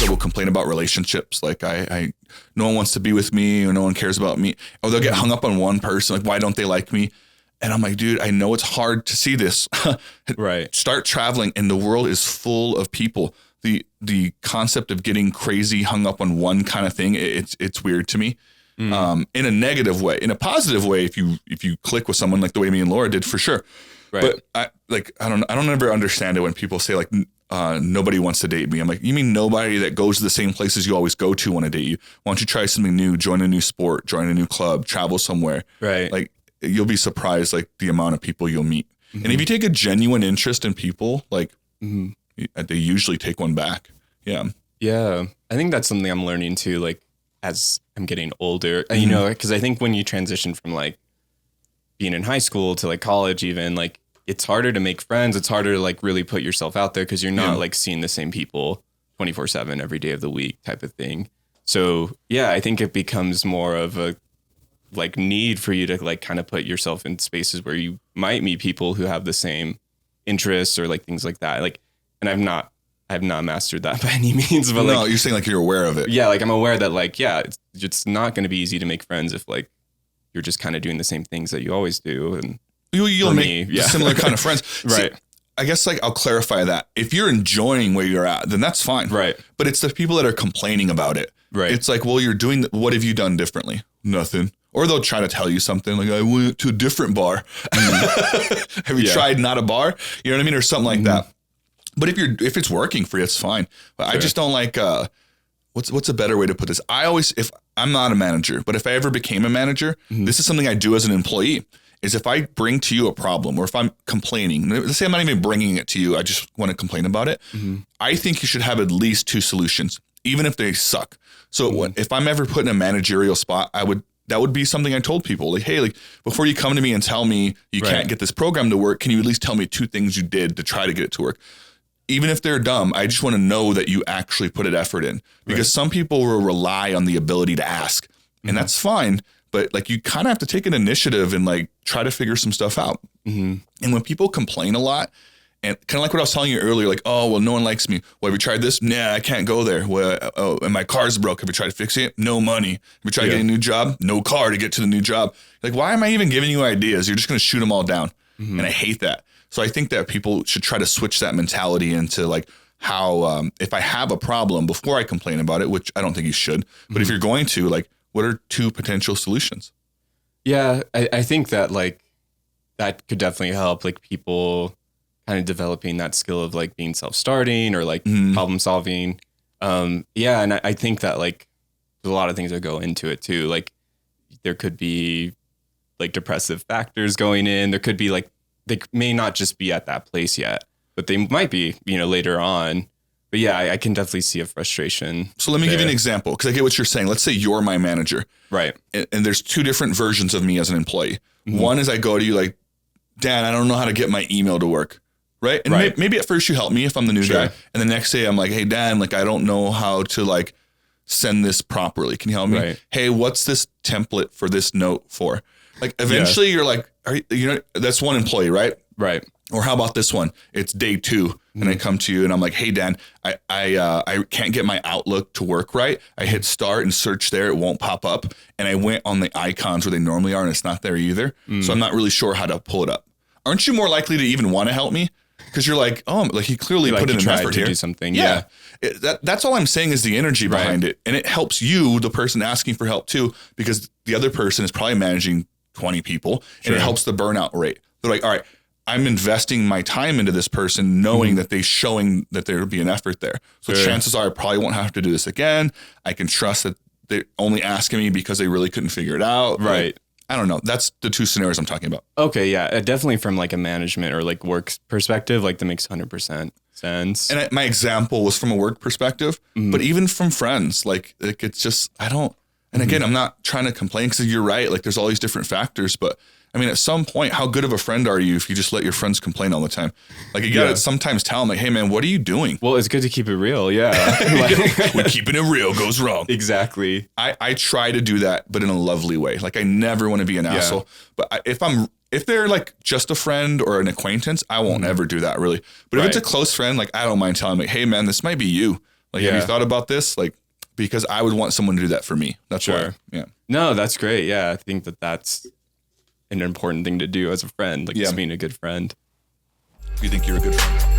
that will complain about relationships. Like I no one wants to be with me or no one cares about me. Or they'll get hung up on one person. Like, why don't they like me? And I'm like, dude, I know it's hard to see this. Right. Start traveling, and the world is full of people. The concept of getting crazy hung up on one kind of thing, it's weird to me. In a negative way. In a positive way, if you click with someone like the way me and Laura did, for sure. Right. But I don't ever understand it when people say like nobody wants to date me. I'm like, you mean nobody that goes to the same places you always go to want to date you? Why don't you try something new? Join a new sport, join a new club, travel somewhere. Right. Like, you'll be surprised like the amount of people you'll meet. And if you take a genuine interest in people, like they usually take one back. Yeah. Yeah. I think that's something I'm learning too, like as I'm getting older, you know, because I think when you transition from like being in high school to like college, even like it's harder to make friends. It's harder to like really put yourself out there because you're not like seeing the same people 24/7 every day of the week type of thing. So yeah, I think it becomes more of a like need for you to like kind of put yourself in spaces where you might meet people who have the same interests or like things like that. Like, and I have not mastered that by any means, but no, like, you're saying like you're aware of it. Yeah. Like I'm aware that like, yeah, it's not going to be easy to make friends if like you're just kind of doing the same things that you always do. And you'll make similar kind of friends. Right. See, I guess like I'll clarify that. If you're enjoying where you're at, then that's fine. Right. But it's the people that are complaining about it. Right. It's like, well, you're doing, what have you done differently? Nothing. Or they'll try to tell you something like, I went to a different bar. Have you tried not a bar? You know what I mean? Or something like that. But if it's working for you, it's fine. But I just don't like, what's a better way to put this? If I'm not a manager, but if I ever became a manager, this is something I do as an employee, is if I bring to you a problem or if I'm complaining, let's say I'm not even bringing it to you, I just want to complain about it. I think you should have at least 2 solutions, even if they suck. So if I'm ever put in a managerial spot, that would be something I told people, like, hey, like before you come to me and tell me you can't get this program to work, can you at least tell me 2 things you did to try to get it to work? Even if they're dumb, I just want to know that you actually put an effort in, because some people will rely on the ability to ask, and that's fine. But like, you kind of have to take an initiative and like try to figure some stuff out. And when people complain a lot, and kind of like what I was telling you earlier, like, oh, well, no one likes me. Well, have you tried this? Nah, I can't go there. Well, oh, and my car's broke. Have you tried fixing it? No money. Have you tried getting a new job? No car to get to the new job. Like, why am I even giving you ideas? You're just going to shoot them all down. And I hate that. So I think that people should try to switch that mentality into like how, if I have a problem before I complain about it, which I don't think you should, but if you're going to, like, what are 2 potential solutions? Yeah, I think that like that could definitely help like people kind of developing that skill of like being self-starting or like problem solving. Yeah. And I think that like there's a lot of things that go into it too. Like there could be like depressive factors going in. There could be like, they may not just be at that place yet, but they might be, you know, later on. But yeah, I can definitely see a frustration. So let me give you an example, because I get what you're saying. Let's say you're my manager. Right. And there's 2 different versions of me as an employee. One is I go to you like, Dan, I don't know how to get my email to work. Right. And maybe at first you help me if I'm the new guy. And the next day I'm like, hey, Dan, like, I don't know how to like send this properly. Can you help me? Right. Hey, what's this template for this note for? Like, eventually you're like, that's one employee, right? Right. Or how about this one? It's day 2. And I come to you and I'm like, hey, Dan, I can't get my Outlook to work right. I hit start and search there. It won't pop up. And I went on the icons where they normally are and it's not there either. So I'm not really sure how to pull it up. Aren't you more likely to even want to help me? Because you're like, oh, like he clearly put in an effort here. Do something. Yeah. That's all I'm saying is the energy behind it. And it helps you, the person asking for help too, because the other person is probably managing 20 people and it helps the burnout rate. They're like, all right, I'm investing my time into this person knowing that they're showing that there'll be an effort there. So chances are I probably won't have to do this again. I can trust that they're only asking me because they really couldn't figure it out. Right. Like, I don't know. That's the 2 scenarios I'm talking about. Okay. Yeah. Definitely from like a management or like work perspective, like that makes 100% sense. And my example was from a work perspective, but even from friends, like it's just, I don't, and again, I'm not trying to complain because you're right. Like there's all these different factors, but I mean, at some point, how good of a friend are you if you just let your friends complain all the time? Like you gotta sometimes tell them like, hey man, what are you doing? Well, it's good to keep it real. Yeah. When keeping it real goes wrong. Exactly. I try to do that, but in a lovely way. Like I never want to be an asshole, but if they're like just a friend or an acquaintance, I won't ever do that really. But if it's a close friend, like I don't mind telling them like, hey man, this might be you. Like, have you thought about this? Like, because I would want someone to do that for me. That's why. Yeah. No, that's great. Yeah. I think that's an important thing to do as a friend, like just being a good friend. You think you're a good friend?